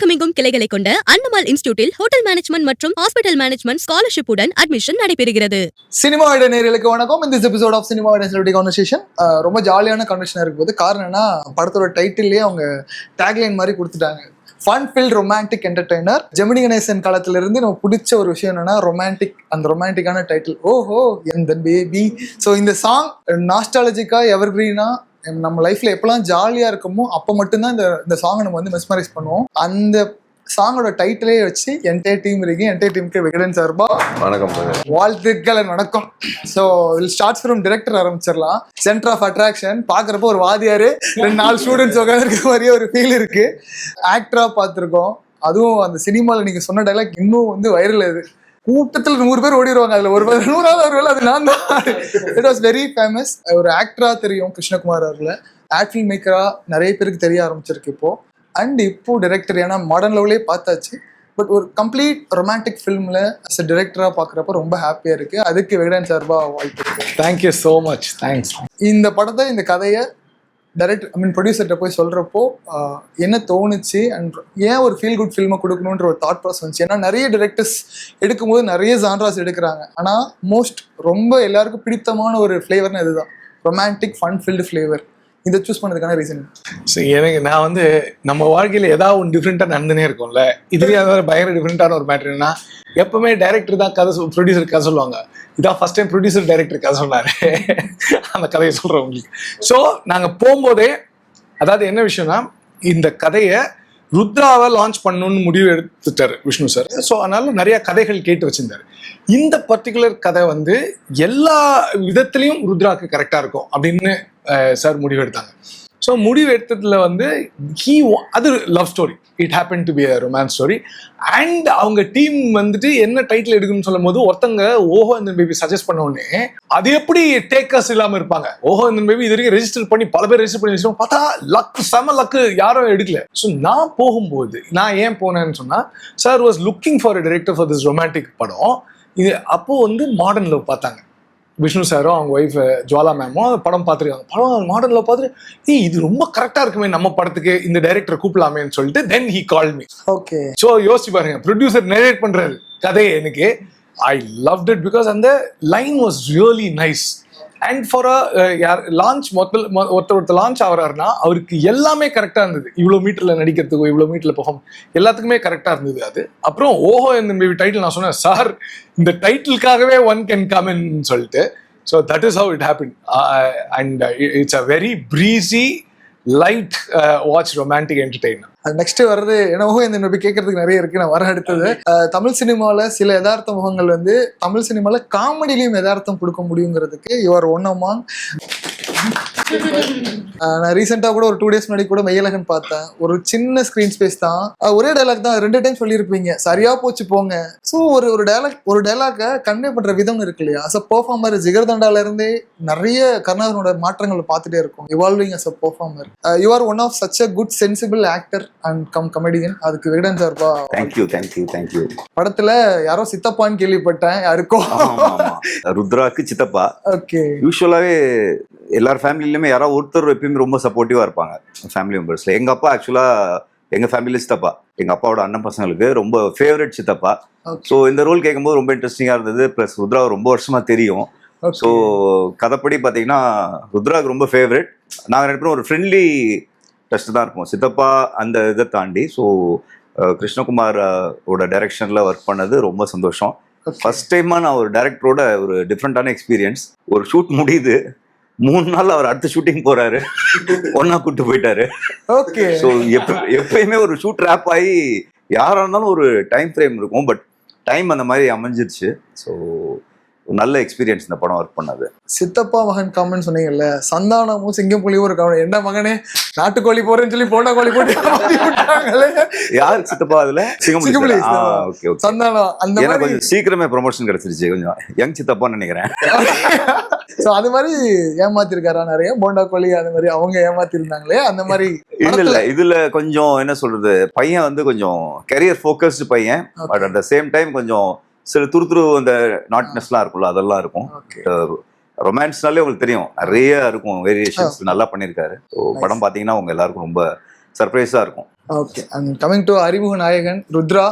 உலகமெங்கும் கிளைகளை கொண்ட அன்னமால் இன்ஸ்டிடியூட்டில் ஹோட்டல் மேனேஜ்மெண்ட் மற்றும் ஹாஸ்பிட்டல் மேனேஜ்மெண்ட் ஸ்காலர்ஷிப் உடன் அட்மிஷன் நடைபெறுகிறது. சினிமா விட நேயர்களுக்கு வணக்கம். இந்த எபிசோட் ஆஃப் சினிமா விட செலிபிரிட்டி கான்வர்சேஷன் ரொம்ப ஜாலியான கான்வர்சேஷன் இருக்கும்போது காரணம் என்ன, படத்தோட டைட்டில்லேயே அவங்க டேக்லைன் மாதிரி கொடுத்துட்டாங்க, fun field romantic entertainer. Gemini Ganesan காலத்துல இருந்து நம்ம பிடிச்ச ஒரு விஷயம் என்னன்னா ரொமான்டிக், அந்த ரொமான்டிக்கான டைட்டில் ஓஹோ எந்த பேபி. ஸோ இந்த சாங் நாஸ்டாலஜிக்கா எவர்கிரீனா நம்ம லைஃப்ல எப்பெல்லாம் ஜாலியா இருக்குமோ அப்போ மட்டும்தான் இந்த சாங்கை நம்ம வந்து மெஸ்மரைஸ் பண்ணுவோம். அந்த சாங்கோட டைட்டிலே வச்சு என்டையர் டீம் இருக்கு. என்டையர் டீமுக்கு விகடன் சார்பா வணக்கம், வாழ்த்துக்கள், வணக்கம். So will start from director ஆரம்பிச்சிடலாம். சென்டர் ஆஃப் அட்ராக்ஷன் பார்க்குறப்போ ஒரு வாதியாரு 4 ஸ்டூடெண்ட்ஸ் உட்காந்துருக்க மாதிரியே ஒரு ஃபீல் இருக்கு. ஆக்டரா பார்த்துருக்கோம், அதுவும் அந்த சினிமாவில் நீங்க சொன்ன டைலாக் இன்னும் வந்து வைரல். இது கூட்டத்தில் 100 பேர் ஓடிடுவாங்க, அதுல ஒரு 100ஆவது ஒரு வேலை அது நான் தான். It was very famous. ஒரு ஆக்டரா தெரியும் கிருஷ்ணகுமார் அவர்களை, ஆக்ட் ஃபில்ம் மேக்கரா நிறைய பேருக்கு தெரிய ஆரம்பிச்சிருக்கு இப்போ. அண்ட் இப்போ டைரக்டர், ஏன்னா மாடர்ன் லெவலே பார்த்தாச்சு, பட் ஒரு கம்ப்ளீட் ரொமான்டிக் ஃபிலிம்ல அஸ் அ டைரக்டரா பார்க்குறப்ப ரொம்ப ஹாப்பியா இருக்கு. அதுக்கு விகடன் சார்பா வாழ்த்துக்கள். Thank you so much, thanks. இந்த படத்தை, இந்த கதையை டைரக்டர் ப்ரொடியூசர்கிட்ட போய் சொல்றப்போ என்ன தோணுச்சு அண்ட் ஏன் ஒரு ஃபீல் குட் ஃபில்மை கொடுக்கணுன்ற ஒரு தாட் ப்ராசஸ் வந்துச்சு. ஏன்னா நிறைய டைரக்டர்ஸ் எடுக்கும்போது நிறைய ஜான்ராஸ் எடுக்கிறாங்க, ஆனால் ரொம்ப எல்லாருக்கும் பிடித்தமான ஒரு ஃப்ளேவர்னு இதுதான், ரொமான்டிக் ஃபன் ஃபில்டு ஃப்ளேவர். இதை சூஸ் பண்ணதுக்கான ரீசன்? சரி, எனக்கு நான் வந்து நம்ம வாழ்க்கையில் ஏதாவது ஒன்று டிஃப்ரெண்ட்டாக நடந்துனே இருக்கும்ல, இதுலேயே அதாவது பயங்கர டிஃப்ரெண்ட்டான ஒரு மேட்ரு என்னன்னா, எப்பவுமே டைரக்டர் தான் கதை ப்ரொடியூசர் கதை சொல்லுவாங்க. இதான் ஃபர்ஸ்ட் டைம் ப்ரொடியூசர் டைரக்டர் கதை சொன்னார், அந்த கதையை சொல்கிறேன் உங்களுக்கு. ஸோ நாங்கள் போகும்போதே, அதாவது என்ன விஷயம்னா, இந்த கதையை ருத்ராவை லான்ச் பண்ணணும்னு முடிவு எடுத்துட்டாரு விஷ்ணு சார். ஸோ அதனால நிறைய கதைகள் கேட்டு வச்சிருந்தாரு. இந்த பர்டிகுலர் கதை வந்து எல்லா விதத்துலையும் ருத்ராவுக்கு கரெக்டாக இருக்கும் அப்படின்னு சார் முடிவு எடுத்தாங்க. ஸோ முடிவு எடுத்ததுல வந்து அது love story, it happen to be a romance story. And அவங்க டீம் வந்துட்டு என்ன டைட்டில் எடுக்கணும்னு சொல்லும் போது ஒருத்தங்க ஓஹோ இந்த பேபி சஜஸ்ட் பண்ண உடனே அது எப்படி டேக்கர்ஸ் இல்லாமல் இருப்பாங்க. ஓஹோ இந்த பேபி இது வரைக்கும் ரெஜிஸ்டர் பண்ணி பல பேர் ரெஜிஸ்டர் பண்ணி வச்சிருக்கோம், பார்த்தா லக்கு செம லக்கு, யாரும் எடுக்கல. ஸோ நான் போகும்போது நான் ஏன் போனேன்னு சொன்னா, sir was looking for a director for this romantic படம். இது அப்போ வந்து மாடர்ன் லவ் பார்த்தாங்க, விஷ்ணு சாரும் அவங்க ஒய்ஃப் ஜுவாலா மேமும் அந்த படம் பார்த்துருக்காங்க. படம் மாடர்ன்ல பார்த்துட்டு இது ரொம்ப கரெக்டா இருக்குமே நம்ம படத்துக்கு, இந்த டைரக்டர் கூப்பிடலாமேன்னு சொல்லிட்டு then he call me. Okay. So யோசிச்சு பாருங்க, ப்ரொடியூசர் நரேட் பண்றாரு கதையை. எனக்கு ஐ லவ்ட் இட் பிகாஸ் அந்த line was really nice. And for launch ஒருத்தர் லான்ச் ஆகிறாருன்னா அவருக்கு எல்லாமே கரெக்டாக இருந்தது. இவ்வளோ மீட்டரில் நடிக்கிறதுக்கோ இவ்வளோ மீட்டரில் பெர்ஃபார்ம் எல்லாத்துக்குமே கரெக்டாக இருந்தது. அது அப்புறம் ஓஹோ இந்த பேபி டைட்டில் நான் சொன்னேன், சார் இந்த டைட்டிலுக்காகவே ஒன் கேன் கம் இன் சொல்லிட்டு. So that is how it happen. And it's a very breezy light watch romantic entertainer. Next வர்றது என்னவோ இந்த நோபி கேட்கறதுக்கு நிறைய இருக்கு. நான் வர அடுத்தது, தமிழ் சினிமாவில் சில யதார்த்த முகங்கள் வந்து தமிழ் சினிமாவில் காமெடியிலையும் யதார்த்தம் கொடுக்க முடியுங்கிறதுக்கு யுவர் ஒன் அமாங். நான் ரீசெண்டாக கூட ஒரு 2 days முன்னாடி கூட மெய்யழகன் பார்த்தேன். ஒரு சின்ன ஸ்க்ரீன் ஸ்பேஸ் தான், ஒரே டைலாக் தான், 2 டைம் சொல்லியிருப்பீங்க, சரியா போச்சு போங்க. ஸோ ஒரு டைலாக்கை கன்வே பண்ற விதம்னு இருக்கு இல்லையா. அஸ் அ பெர்ஃபார்மர் ஜிகர்தண்டால இருந்தே நிறைய கருணாகரனோட மாற்றங்களை பார்த்துட்டே இருக்கும், evolving as a performer. You are one of such a good sensible actor and comedian. அதுக்கு விகடன் சார்பா தேங்க்யூ. படத்துல யாரோ சித்தப்பான்னு கேள்விப்பட்டேன், யாருக்கோ ருத்ராக்கு சித்தப்பா. ஓகே. யூஸ்வலாவே எல்லார் ஃபேமிலியிலுமே யாராவது ஒருத்தர் எப்பயுமே ரொம்ப சப்போர்ட்டிவா இருப்பாங்க ஃபேமிலி மெம்பர்ஸ்ல. எங்க அப்பா ஆக்சுவலா எங்க ஃபேமிலியில சித்தப்பா, எங்க அப்பாவோட அண்ணன் பசங்களுக்கு ரொம்ப ஃபேவரட் சித்தப்பா. ஸோ இந்த ரோல் கேட்கும்போது ரொம்ப இன்ட்ரெஸ்டிங்கா இருந்தது. பிளஸ் ருத்ரா ரொம்ப வருஷமா தெரியும். ஸோ கதைப்படி பார்த்தீங்கன்னா ருத்ராவுக்கு ரொம்ப ஃபேவரட். நாங்கள் 2 பேரும் ஒரு ஃப்ரெண்ட்லி டஸ்ட் தான் இருப்போம், சித்தப்பா அந்த இதை தாண்டி. ஸோ கிருஷ்ணகுமார் ஓட டைரக்ஷன்ல ஒர்க் பண்ணது ரொம்ப சந்தோஷம். ஃபர்ஸ்ட் டைமா நான் ஒரு டைரக்டரோட ஒரு டிஃப்ரெண்டான எக்ஸ்பீரியன்ஸ். ஒரு ஷூட் முடியுது, 3 நாள் அவர் அடுத்த ஷூட்டிங் போறாரு, ஒன்னா கூட்டு போயிட்டாரு. ஓகே. ஸோ எப்பயுமே ஒரு ஷூட் ரேப் ஆகி யாரா இருந்தாலும் ஒரு டைம் ஃப்ரேம் இருக்கும், பட் டைம் அந்த மாதிரி அமைஞ்சிருச்சு. ஸோ நல்ல எக்ஸ்பீரியன்ஸ் இந்த படம் ஒர்க் பண்ணது. சித்தப்பா மகன் காமெண்ட் சொன்னீங்கல்ல, சந்தானமும் சிங்கம் புலியும் ஒரு காமெண்ட். என்ன மகனே நாட்டுக்கோழி போறேன்னு சொல்லி போண்டா கோழி போட்டு யார் சித்தப்பா அதுல? சிங்கம்புலி. சந்தானம் அந்த மாதிரி கொஞ்சம் சீக்கிரமே ப்ரொமோஷன் கிடைச்சிருச்சு, கொஞ்சம் யங் சித்தப்பான்னு நினைக்கிறேன். சோ அது மாதிரி ஏமாத்திருக்காரா நிறைய போண்டா கோழி, அந்த மாதிரி அவங்க ஏமாத்திருந்தாங்களே அந்த மாதிரி. இல்ல இதுல கொஞ்சம் என்ன சொல்றது, பையன் வந்து கொஞ்சம் கரியர் ஃபோக்கஸ்டு பையன், but at the same time கொஞ்சம் சில துரு அந்த நாட்னஸ்லாம் இருக்கும்ல, அதெல்லாம் இருக்கும். ரொமான்ஸ்னாலே உங்களுக்கு தெரியும் நிறைய இருக்கும், வேரியேஷன்ஸ் நல்லா பண்ணியிருக்காரு. ஸோ படம் பார்த்தீங்கன்னா உங்க எல்லாருக்கும் ரொம்ப சர்ப்ரைஸா இருக்கும். ஓகே, அண்ட் கமிங் டு அறிமுக நாயகன் ருத்ரா.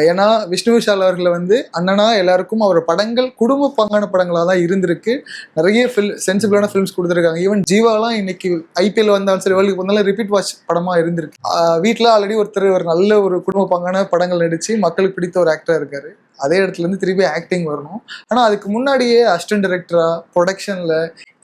ஏன்னா விஷ்ணு விஷால் அவர்களை வந்து அண்ணனா எல்லாருக்கும் அவர் படங்கள் குடும்ப பங்கான படங்களாக தான் இருந்திருக்கு. நிறைய சென்சிபிளான ஃபிலிம்ஸ் கொடுத்துருக்காங்க. ஈவன் ஜீவாலாம் இன்னைக்கு ஐபிஎல் வந்தாலும் சரி, வேர்ல்டு கப் வந்தாலும் ரிப்பீட் வாட்ச் படமாக இருந்திருக்கு. வீட்டில் ஆல்ரெடி ஒருத்தர் ஒரு நல்ல ஒரு குடும்ப பங்கான படங்கள் நடித்து மக்களுக்கு பிடித்த ஒரு ஆக்டராக இருக்காரு. அதே இடத்துல இருந்து திருப்பி ஆக்டிங் வரணும். ஆனால் அதுக்கு முன்னாடியே அசிஸ்டன்ட் டைரக்டரா ப்ரொடக்ஷனில்,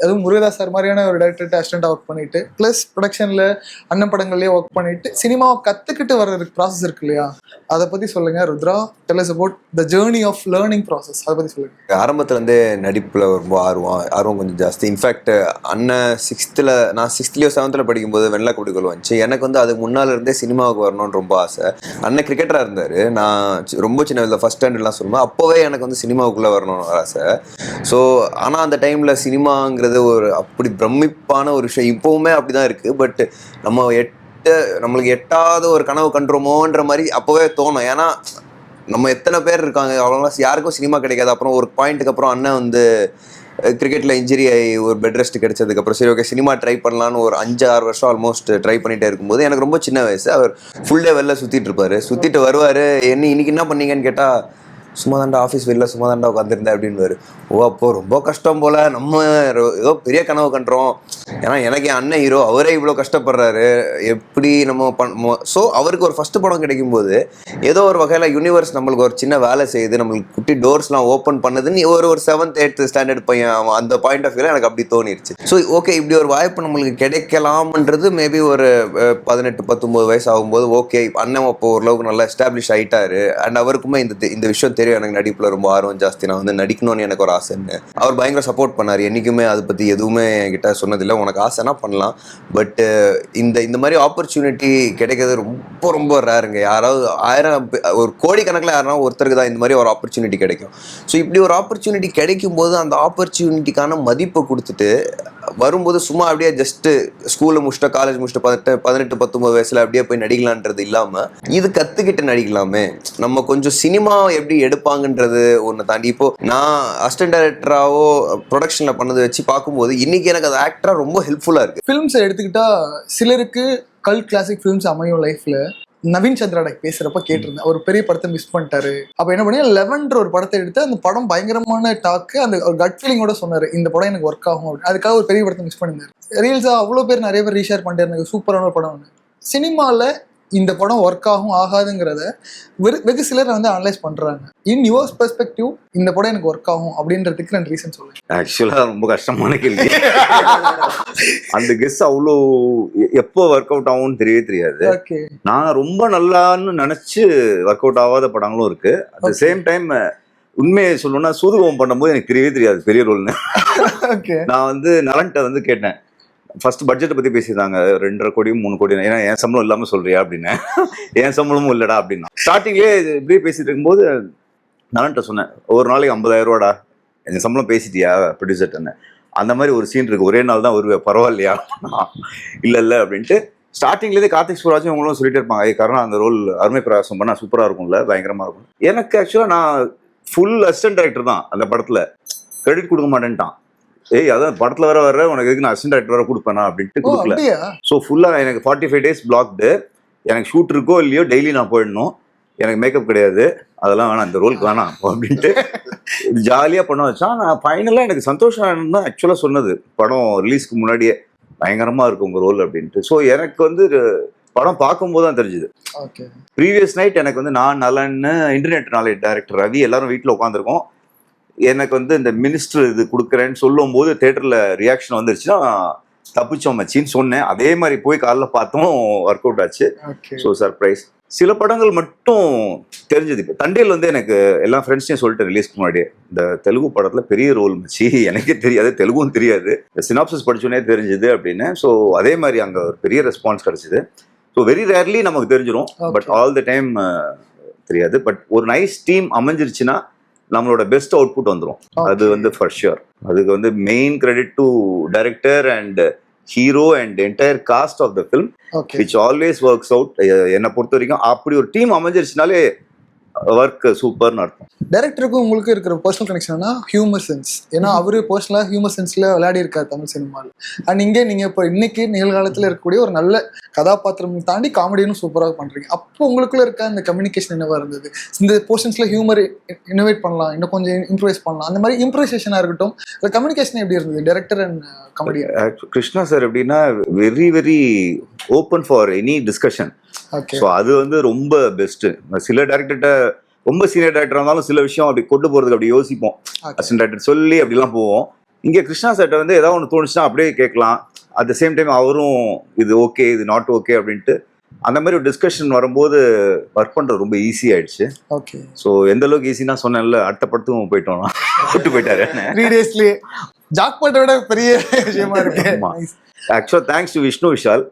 அதுவும் முருகதாஸ் சார் மாதிரியான ஒரு டைரக்டர்கிட்ட அசிஸ்டண்டாக ஒர்க் பண்ணிட்டு ப்ளஸ் ப்ரொடக்ஷனில் அண்ணன் படங்கள்லேயே ஒர்க் பண்ணிட்டு சினிமாவை கற்றுக்கிட்டு வர்றதுக்கு ப்ராசஸ் இருக்கு இல்லையா, அதை பற்றி சொல்லுங்க Rudra. Tell us about the journey of learning process, அதை பற்றி சொல்லுங்க. ஆரம்பத்துலேருந்தே நடிப்பில் ரொம்ப ஆர்வம் கொஞ்சம் ஜாஸ்தி. இன்ஃபேக்ட் அண்ணன் நான் 6th 7th படிக்கும்போது வெள்ளை கொடிகள் வந்துச்சு. எனக்கு வந்து அதுக்கு முன்னால் இருந்தே சினிமாவுக்கு வரணும்னு ரொம்ப ஆசை. அண்ணன் கிரிக்கெட்டராக இருந்தார். நான் ரொம்ப சின்ன வயதில் ஃபஸ்ட் ஸ்டாண்டர்ட்லாம் சொல்லுவேன். அப்போவே எனக்கு வந்து சினிமாவுக்குள்ளே வரணும்னு ஆசை. ஸோ ஆனால் அந்த டைமில் சினிமாங்கிறது ஒரு அப்படி பிரமிப்பான ஒரு விஷயம். இப்போவுமே அப்படி தான் இருக்குது. பட் நம்மளுக்கு எட்டாத ஒரு கனவு கண்டுறோமோன்ற மாதிரி அப்போவே தோணும். ஏன்னா நம்ம எத்தனை பேர் இருக்காங்க, அவ்வளோ யாருக்கும் சினிமா கிடைக்காது. அப்புறம் ஒரு பாயிண்ட்டுக்கு அப்புறம் அண்ணன் வந்து கிரிக்கெட்டில் இன்ஜுரி ஆகி ஒரு பெட் ரெஸ்ட் கிடைச்சதுக்கப்புறம் சரி ஓகே சினிமா ட்ரை பண்ணலான்னு ஒரு 5-6 வருஷம் ஆல்மோஸ்ட் ட்ரை பண்ணிகிட்டே இருக்கும்போது எனக்கு ரொம்ப சின்ன வயசு. அவர் ஃபுல் டே வெளில சுற்றிட்டு இருப்பார். சுற்றிட்டு வருவார். இன்னைக்கு என்ன பண்ணீங்கன்னு கேட்டால் சும்மா தாண்டா ஆஃபீஸ் வெளில சும்மா தாண்டா உட்காந்துருந்தேன் அப்படின்வாரு. ஓ அப்போ ரொம்ப கஷ்டம் போல், நம்ம ஏதோ பெரிய கனவு கண்டுறோம். ஏன்னா எனக்கு என் அண்ணன் ஹீரோ, அவரே இவ்வளோ கஷ்டப்படுறாரு, எப்படி நம்ம ஸோ அவருக்கு ஒரு ஃபஸ்ட்டு படம் கிடைக்கும்போது ஏதோ ஒரு வகையில் யூனிவர்ஸ் நம்மளுக்கு ஒரு சின்ன வேலை செய்யுது, நம்மளுக்கு குட்டி டோர்ஸ்லாம் ஓப்பன் பண்ணுதுன்னு ஒரு 7th 8th ஸ்டாண்டர்ட் பையன் அந்த பாயிண்ட் ஆஃப் வியூவில் எனக்கு அப்படி தோணிருச்சு. ஸோ ஓகே இப்படி ஒரு வாய்ப்பு நம்மளுக்கு கிடைக்கலாம்ன்றது மேபி ஒரு 18-19 வயசு ஆகும்போது ஓகே அண்ணன் அப்போ ஓரளவுக்கு நல்லா எஸ்டாப்ளிஷ் ஆகிட்டாரு. அண்ட் அவருக்குமே இந்த விஷயம் தெரியும், எனக்கு நடிப்பில் ரொம்ப ஆர்வம் ஜாஸ்தி, நான் வந்து நடிக்கணும்னு எனக்கு ஒரு ஆசைன்னு. அவர் பயங்கர சப்போர்ட் பண்ணார். என்றைக்குமே அதை பற்றி எதுவுமே என்கிட்ட சொன்னதில்லை. உனக்கு ஆசைனா பண்ணலாம், பட் இந்த மாதிரி ஆப்பர்ச்சுனிட்டி கிடைக்கிறது ரொம்ப ரொம்ப ரேருங்க. யாராவது 1000 ஒரு கோடிக்கணக்கில் யாருனா ஒருத்தருக்கு தான் இந்த மாதிரி ஒரு ஆப்பர்ச்சுனிட்டி கிடைக்கும். ஸோ இப்படி ஒரு ஆப்பர்ச்சுனிட்டி கிடைக்கும் போது அந்த ஆப்பர்ச்சுனிட்டிக்கான மதிப்பை கொடுத்துட்டு வரும்போது சும்மா அப்படியே ஜஸ்ட்டு ஸ்கூலில் முடிச்சுட்டு காலேஜ் முடிச்சுட்டு 18-19 வயசில் அப்படியே போய் நடிக்கலான்றது இல்லாமல் இது கற்றுக்கிட்டு நடிக்கலாமே, நம்ம கொஞ்சம் சினிமா எப்படி எடுப்பாங்கன்றது ஒன்று தாண்டி இப்போ நான் அசிஸ்டன்ட் டைரக்டராகவோ ப்ரொடக்ஷனில் பண்ணதை வச்சு பார்க்கும்போது இன்னைக்கு எனக்கு அது ஆக்டராக ரொம்ப ஹெல்ப்ஃபுல்லாக இருக்குது. ஃபிலிம்ஸை எடுத்துக்கிட்டா சிலருக்கு கல்ட் கிளாசிக் ஃபிலிம்ஸ் அமையும் லைஃப்பில். நவீன் சந்திராடை பேசுறப்ப கேட்டிருந்தேன், ஒரு பெரிய படத்தை மிஸ் பண்ணிட்டாரு. அப்ப என்ன பண்ணி 11 ஒரு படத்தை எடுத்து அந்த படம் பயங்கரமான டாக்கு, அந்த ஒரு கட் ஃபீலிங்கோட சொன்னாரு இந்த படம் எனக்கு ஒர்க் ஆகும் அப்படின்னு. அதுக்காக ஒரு பெரிய படத்தை மிஸ் பண்ணியிருந்தாரு. ரீல்ஸா அவ்வளோ பேர் நிறைய பேர் ரீஷேர் பண்ணிட்டு இருந்தாங்க, சூப்பரான ஒரு படம் ஒன்று. சினிமாவில் இந்த படம் ஒர்க் ஆகும் ஆகாதுங்கிறத வெகு சிலர் வந்து அனலைஸ் பண்றாங்க. இன் யுவர் பெர்ஸ்பெக்டிவ் இந்த படம் எனக்கு ஒர்க் ஆகும் அப்படின்றதுக்கு நான் ரீசன் சொல்லுவேன். ஆக்சுவலா ரொம்ப கஷ்டமான கேள்வி. அந்த கெஸ் அவ்வளோ எப்போ ஒர்க் அவுட் ஆகும்னு தெரியவே தெரியாது. நான் ரொம்ப நல்லான்னு நினைச்சு ஒர்க் அவுட் ஆகாத படங்களும் இருக்கு. அட் த சேம் டைம் உண்மையை சொல்லணும்னா சூதுகம் பண்ணும்போது எனக்கு தெரியவே தெரியாது பெரிய ரோல்னு. நான் வந்து நலன்ட்ட வந்து கேட்டேன், ஃபர்ஸ்ட் பட்ஜெட்டை பற்றி பேசியிருந்தாங்க, 2.5 கோடி 3 கோடி. ஏன்னா என் சம்பளம் இல்லாமல் சொல்றியா அப்படின்னு. என் சம்பளமும் இல்லைடா அப்படின்னா. ஸ்டார்டிங்லேயே இப்படியே பேசிட்டு இருக்கும்போது நலன்ட்ட சொன்னேன், ஒரு நாளைக்கு 50,000 ரூபாடா, என் சம்பளம் பேசிட்டியா ப்ரொடியூசர்ட்டன்னு. அந்த மாதிரி ஒரு சீன் இருக்கு, ஒரே நாள் தான் வருவேன், பரவாயில்லையா? இல்லை அப்படின்ட்டு ஸ்டார்டிங்லேயே கார்த்திக் சுப்ராஜும் அவங்களும் சொல்லிட்டே இருப்பாங்க, காரணம் அந்த ரோல் அருமை பிரகாசம் பண்ணால் சூப்பராக இருக்கும்ல, பயங்கரமாக இருக்கும். எனக்கு ஆக்சுவலாக நான் ஃபுல் அசிஸ்டன்ட் டைரக்டர் தான் அந்த படத்தில், கிரெடிட் கொடுக்க மாட்டேன்ட்டான். அதான் படத்தில் வர உனக்கு எதுக்கு நான் அசிஸ்டன்ட் டைரக்டர் வர கொடுப்பேனா அப்படின்ட்டு கொடுக்கல. ஸோ ஃபுல்லாக எனக்கு 45 days பிளாக்டு. எனக்கு ஷூட் இருக்கோ இல்லையோ டெய்லி நான் போயிடணும். எனக்கு மேக்கப் கிடையாது, அதெல்லாம் வேணாம், இந்த ரோலுக்கு வேணாம் அப்படின்ட்டு ஜாலியாக பண்ண வச்சா. நான் ஃபைனலாக எனக்கு சந்தோஷம் தான் ஆக்சுவலாக சொன்னது படம் ரிலீஸ்க்கு முன்னாடியே, பயங்கரமாக இருக்கும் உங்கள் ரோல் அப்படின்ட்டு. ஸோ எனக்கு வந்து படம் பார்க்கும்போது தான் தெரிஞ்சுது. ப்ரீவியஸ் நைட் எனக்கு வந்து நான் நலன்னு இன்டர்நெட் நாலேஜ் டைரக்டர் ரவி எல்லாரும் வீட்டில் உட்காந்துருக்கோம். எனக்கு வந்து இந்த மினிஸ்டர் இது கொடுக்குறேன்னு சொல்லும் போது தேட்டரில் ரியாக்ஷன் வந்துருச்சுன்னா தப்பிச்சோம் மச்சின்னு சொன்னேன். அதே மாதிரி போய் காலைல பார்த்தோம், ஒர்க் அவுட் ஆச்சு. So surprise. சில படங்கள் மட்டும் தெரிஞ்சது. இப்போ தண்டேல் வந்து எனக்கு எல்லா ஃப்ரெண்ட்ஸையும் சொல்லிட்டு ரிலீஸ்க்கு முன்னாடி, இந்த தெலுங்கு படத்தில் பெரிய ரோல் மச்சி, எனக்கே தெரியாது, தெலுங்கும் தெரியாது, இந்த சினாப்சிஸ் படிச்சோன்னே தெரிஞ்சுது அப்படின்னு. ஸோ அதே மாதிரி அங்கே ஒரு பெரிய ரெஸ்பான்ஸ் கிடச்சிது. ஸோ வெரி ரேர்லி நமக்கு தெரிஞ்சிடும், பட் ஆல் த டைம் தெரியாது. பட் ஒரு நைஸ் டீம் அமைஞ்சிருச்சுன்னா நம்மளோட பெஸ்ட் அவுட்புட் வந்துடும். அது வந்து ஃபார் ஷியோர். அதுக்கு வந்து main credit to director and hero and entire cast of the film, which always works out. என்னை பொறுத்த வரைக்கும் அப்படி ஒரு டீம் அமைஞ்சிருச்சுனாலே ஒர்க் சூப்பர்னு அர்த்தம். டைரக்டருக்கும் உங்களுக்கு இருக்கிற பர்சனல் கனெக்ஷன்னா ஹியூமர் சென்ஸ். ஏன்னா அவரு பர்சனலா ஹியூமர் சென்ஸ்ல விளையாடி இருக்காரு தமிழ் சினிமாவில். அண்ட் இங்கே நீங்க இப்போ இன்னைக்கு நிகழ்காலத்தில் இருக்கக்கூடிய ஒரு நல்ல கதாபாத்திரம் தாண்டி காமெடியும் சூப்பராக பண்றீங்க. அப்போ உங்களுக்குள்ள இருக்க அந்த கம்யூனிகேஷன் என்னவா இருந்தது? இந்த போர்ஷன்ஸ்ல ஹியூமர் இன்னோவேட் பண்ணலாம், இன்னும் கொஞ்சம் இம்ப்ரூவைஸ் பண்ணலாம், அந்த மாதிரி இம்ப்ரூவைசேஷனா இருக்கட்டும், கம்யூனிகேஷன் எப்படி இருந்தது director and comedian? Krishna sir எப்படின்னா very very open for any discussion. So அது வந்து ரொம்ப பெஸ்ட்டு. சில டேரக்டர்கிட்ட ரொம்ப சீனியர் டேரக்டர் இருந்தாலும் சில விஷயம் அப்படி கொண்டு போகிறதுக்கு அப்படி யோசிப்போம், அசிஸ்டன்ட் டேரக்டர் சொல்லி அப்படிலாம் போவோம். இங்கே கிருஷ்ணா சார்ட்ட வந்து ஏதாவது ஒன்று தோணுச்சுன்னா அப்படியே கேட்கலாம். அட் த சேம் டைம் அவரும் இது ஓகே இது நாட் ஓகே அப்படின்ட்டு அந்த மாதிரி ஒரு டிஸ்கஷன் வரும்போது ஒர்க் பண்ணுறது ரொம்ப ஈஸி ஆயிடுச்சு. ஓகே. ஸோ எந்த அளவுக்கு ஈஸினா சொன்னேன்ல, அடுத்த படத்துக்கும் போயிட்டோம்னா விட்டு போயிட்டாரு 3 daysலயே. ஜாக்பாட்டை விட பெரிய விஷயமா இருக்கு. ஆக்சுவலா தேங்க்ஸ் டு விஷ்ணு விஷால்.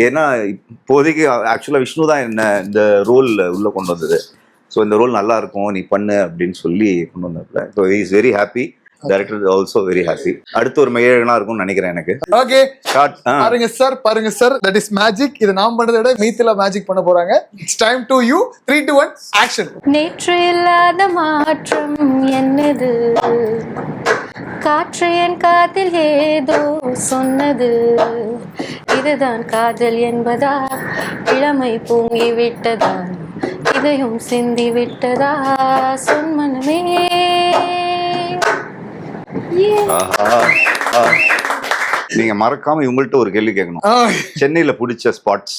ஏன்னா இப்போதைக்கு ஆக்சுவலா விஷ்ணு தான் என்ன இந்த ரோல் உள்ள கொண்டு வந்தது. ஸோ இந்த ரோல் நல்லா இருக்கும் நீ பண்ணு அப்படின்னு சொல்லி கொண்டு வந்தாப்புல. So is very happy. Director also very happy. அடுத்து ஒரு மெய்யழகனா இருக்கும்னு நினைக்கிறேன் எனக்கு. ஓகே பாருங்க சார் தட் இஸ் மேஜிக். இது நாம் பண்றதை விட மீத்துல மேஜிக் பண்ண போறாங்க. It's time to you. 3 2 1 action. நேற்று இல்லாத மாற்றம் என்னது, காற்று என் காதில் ஏதோ சொன்னது, இதுதான் காதல் என்பதா, இளமை பூங்கி விட்டதா, இதையும் சிந்தி விட்டதா, சொன்மனமே. நீங்க மறக்காம இவங்கள்ட்ட ஒரு கேள்வி கேட்கணும். சென்னையில பிடிச்ச spots.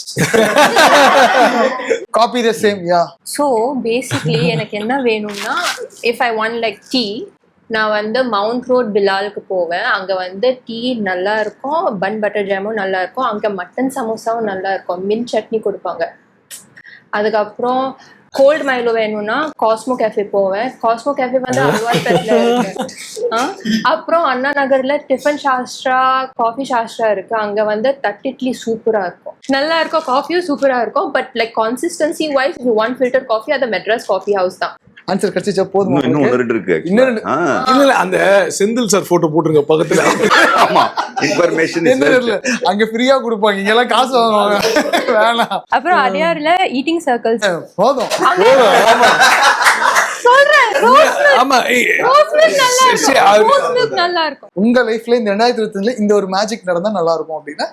Copy the same. Yeah. So basically எனக்கு என்ன வேணும்னா, if I want like tea, நான் வந்து மவுண்ட் ரோட் பிலாலுக்கு போவேன். அங்கே வந்து டீ நல்லா இருக்கும், பன் பட்டர் ஜாமும் நல்லா இருக்கும், அங்கே மட்டன் சமோசாவும் நல்லா இருக்கும், மின் சட்னி கொடுப்பாங்க. அதுக்கப்புறம் கோல்டு மைலோ வேணும்னா காஸ்மோ கேஃபே போவேன். காஸ்மோ கேஃபே வந்து அல்வால்பேட்டில் இருக்கு. அப்புறம் அண்ணா நகர்ல டிஃபன் சாஸ்திரா காஃபி சாஸ்திரா இருக்கு, அங்கே வந்து தட்டிட்லி சூப்பராக இருக்கும், நல்லா இருக்கும், காஃபியும் சூப்பராக இருக்கும். But like consistency wise 1 filter coffee அது மெட்ராஸ் காஃபி ஹவுஸ் தான். ஆன்சர் கிடைச்சா போதும். இன்னும் 1-2 இருக்கு. இல்ல அந்த செந்தில் சார் போட்டோ போட்டுருங்க பக்கத்துல. ஆமா, இன்ஃபர்மேஷன் அங்க ஃப்ரீயா கொடுப்பாங்க, இங்க எல்லாம் காசு வாங்குவாங்க. வேணாம். அப்புறம் அடையாறுல ஈட்டிங் சர்க்கிள்ஸ் போதும். சொல்றேன், ஆமா நல்லா இருக்கும். உங்க லைஃப்ல இந்த 2025 இந்த ஒரு மேஜிக் நடந்தா நல்லா இருக்கும் அப்படின்னா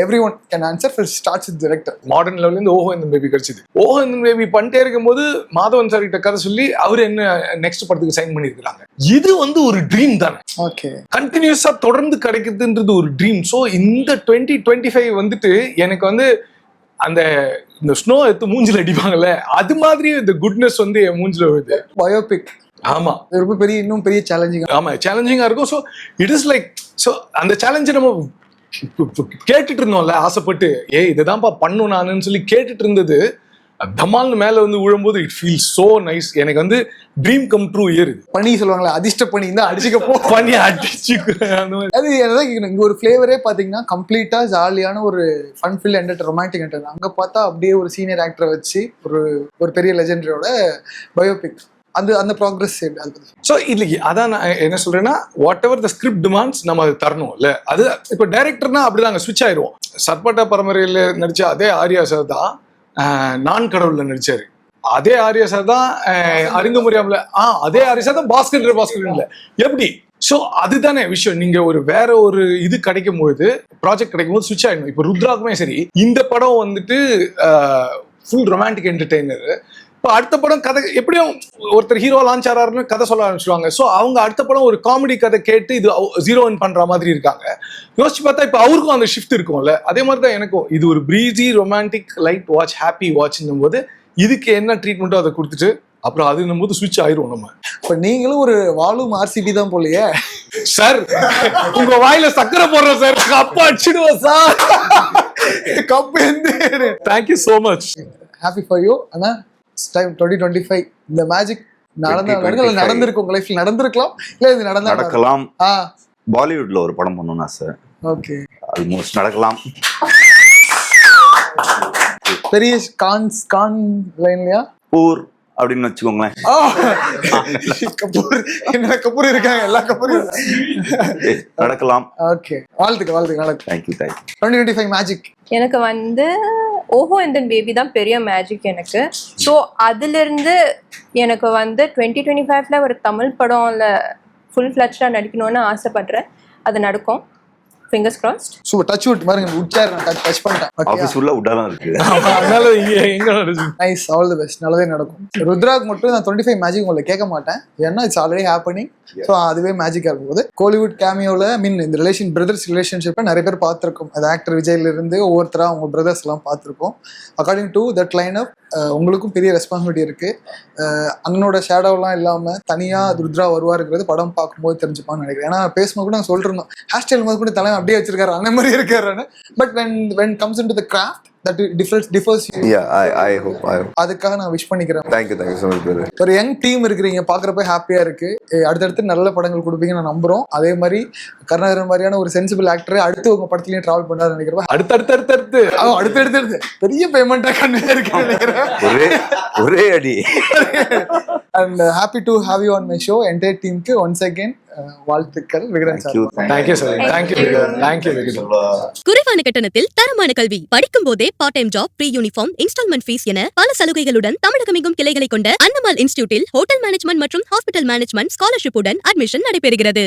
everyone can answer. First starts with director. Modern லெவல்ல இருந்து ஓஹோ இந்த பேபி கிடைச்சது. ஓஹோ இந்த பேபி பண்ணிட்டே இருக்கும்போது மாதவன் சார் கிட்ட கதை சொல்லி அவர் என்ன நெக்ஸ்ட் படத்துக்கு சைன் பண்ணிருக்காங்க. இது வந்து ஒரு ட்ரீம் தானே. ஓகே. கண்டினியூஸா தொடர்ந்து கிடைக்குதுன்றது ஒரு ட்ரீம். ஸோ இந்த 2025 வந்துட்டு எனக்கு வந்து அந்த இந்த ஸ்னோ எடுத்து மூஞ்சில அடிப்பாங்கல்ல, அது மாதிரி இந்த குட்னஸ் வந்து என் மூஞ்சில வருது. பயோபிக். ஆமா, ரொம்ப பெரிய இன்னும் பெரிய சேலஞ்சிங். ஆமா, சேலஞ்சிங்கா இருக்கும். So it is like so அந்த சேலஞ்சை நம்ம கேட்டுட்டு இருந்தோம்ல, ஆசைப்பட்டு இதுதான்ப்பா பண்ணும் நானுன்னு சொல்லி கேட்டுட்டு இருந்தது தமால்னு மேல வந்து விழும்போது இட் ஃபீல் சோ நைஸ். எனக்கு வந்து ட்ரீம் கம் ட்ரூ இயர். பனி சொல்லுவாங்களே, அதிர்ஷ்ட பனி தான் அடிச்சுக்கப்போ பனி அடிச்சு. அது என்னதான் இங்க ஒரு ஃபிளேவரே பாத்தீங்கன்னா கம்ப்ளீட்டா ஜாலியான ஒரு fun fill entertain romantic entertain. அங்க பார்த்தா அப்படியே ஒரு சீனியர் ஆக்டரை வச்சு ஒரு பெரிய லெஜெண்டரியோட பயோபிக். அந்த ப்ராக்ரஸ். ஸோ இல்லையே அதான் நான் என்ன சொல்றேன்னா, what ever the script demands நம்ம அது தரணும் இல்ல. அது இப்போ டைரக்டர்னா அப்படிதாங்க ஸ்விட்ச் ஆயிடுவோம். சர்பட்டா பரம்பரையில நடிச்ச அதே ஆர்யா சார் தான் நான் கடவுள்ல நடிச்சாரு. அதே ஆர்யா சார் தான் அறிந்துமுறையாமல அதே ஆர்யா சார் தான் பாஸ்கர் எப்படி. ஸோ அதுதானே விஷயம். நீங்க ஒரு வேற ஒரு இது கிடைக்கும் பொழுது, ப்ராஜெக்ட் கிடைக்கும் போது ஸ்விட்ச் ஆயிடணும். இப்போ ருத்ராக்குமே சரி, இந்த படம் வந்துட்டு ஃபுல் ரொமான்டிக் என்டர்டெய்னர். இப்போ அடுத்த படம் கதை எப்படியும் ஒருத்தர் ஹீரோ லான்ச் ஆறாருன்னு கதை சொல்ல ஆரம்பிச்சிருவாங்க. ஸோ அவங்க அடுத்த படம் ஒரு காமெடி கதை கேட்டு இது 0-1 பண்ற மாதிரி இருக்காங்க. யோசிச்சு பார்த்தா இப்போ அவருக்கும் அந்த ஷிஃப்ட் இருக்கும்ல. அதே மாதிரி தான் எனக்கும் இது ஒரு breezy romantic light watch happy வாட்ச்னும் போது இதுக்கு என்ன ட்ரீட்மெண்ட்டோ அதை கொடுத்துட்டு அப்புறம் அதுன்னும் போது ஸ்விட்ச் ஆயிரும் நம்ம. இப்போ நீங்களும் ஒரு வாழும் RCB தான் போலையே சார். உங்க வாயில சக்கரை போடுறோம் சார், கப்பு அடிச்சிடுவோம் சார். கப்பு எந்த. Thank you so much. Happy for you. ஆனா டைம் 2025 இந்த மேஜிக் நடந்திருக்கு உங்க லைஃப்ல. நடந்திருக்கலாம், இல்ல இது நடக்கலாம். பாலிவுட்ல ஒரு படம் பண்ணணும்னா சார். ஓகே. ஆல்மோஸ்ட் நடக்கலாம். பெரிய கான் லைன்லயா பூர் அப்படின்னு வச்சுக்கோங்களேன். கபூர் என்ன கபூர் இருக்காங்க, எல்லா கபூரும் நடக்கலாம். ஓகே, வாழ்த்துக்கள். தேங்க்யூ. 2025 மேஜிக். எனக்கு வந்து ஓஹோ அண்ட் தென் பேபி தான் பெரிய மேஜிக் எனக்கு. ஸோ அதிலிருந்து எனக்கு வந்து 2025 ஒரு தமிழ் படம்ல ஃபுல் ஃப்ளட்ஜாக நடிக்கணும்னு ஆசைப்படுறேன். அது நடக்கும், fingers crossed. Super. Touch wood பாருங்க, உட்சார் டச் பண்ணிட்டேன். ஆஃபீஸ் ஃபுல்லாக உட்டா தான் இருக்கு. அதனால எங்க நைஸ், ஆல் தி பெஸ்ட், நல்லதே நடக்கும். ருத்ராக்கு மட்டும் நான் 25 மேஜிக் உங்களை கேட்க மாட்டேன், ஏன்னா இட்ஸ் ஆல்ரெடி ஹேப்பனிங். ஸோ அதுவே மேஜிக்காக இருக்கும் போது கோலிவுட் கேமியோவில் இந்த பிரதர்ஸ் ரிலேஷன்ஷிப்பை நிறைய பேர் பார்த்துருக்கோம். அது ஆக்டர் விஜய்லேருந்து ஒவ்வொருத்தராக அவங்க பிரதர்ஸ் எல்லாம் பார்த்துருக்கோம். According to that line up உங்களுக்கும் பெரிய ரெஸ்பான்சிபிலிட்டி இருக்குது. அண்ணனோட ஷேடோலாம் இல்லாமல் தனியாக ருத்ரா வருவாருங்கிறது படம் பார்க்கும்போது தெரிஞ்சுப்பான்னு நினைக்கிறேன். ஏன்னா பேசும்போது கூட நாங்கள் சொல்லிருந்தோம், ஹேர் ஸ்டைல் மாதிரி கூட தலைமை அப்படியே வச்சிருக்காரு, அந்த மாதிரி இருக்காருன்னு. But when comes in to the craft that differs you. Yeah, I hope. அதுக்காக நான் விஷ் பண்ணிக்கிறேன். Thank you so much brother. ஒரு யங் டீம் இருக்கிறீங்க, பார்க்குறப்ப ஹாப்பியா இருக்கு. அடுத்தடுத்து நல்ல படங்கள் கொடுப்பீங்க நான் நம்புறோம். அதே மாதிரி கருணாகரன் மாதிரியான ஒரு சென்சிபிள் ஆக்டர் அடுத்து உங்க படத்துலயும் டிராவல் பண்ணாரு நினைக்கிறேன். அடுத்தடுத்து பெரிய பேமெண்டா கண்ணு இருக்கு நினைக்கிறேன். ஒரே அடி. And happy to have you on my show. Entire team க்கு once again வாழ்த்துக்கள். Vikatan sir, thank you sir. Thank you. குறைவான கட்டணத்தில் தரமான கல்வி, படிக்கும் போதே part time job, free uniform, instalment fees என பல சலுகைகளுடன் தமிழகமெங்கும் கிளைகளை கொண்ட அன்னமால் இன்ஸ்டிடியூட்டில் ஹோட்டல் மேனேஜ்மெண்ட் மற்றும் ஹாஸ்பிட்டல் மேனேஜ்மெண்ட் ஸ்காலர்ஷிப்புடன் அட்மிஷன் நடைபெறுகிறது.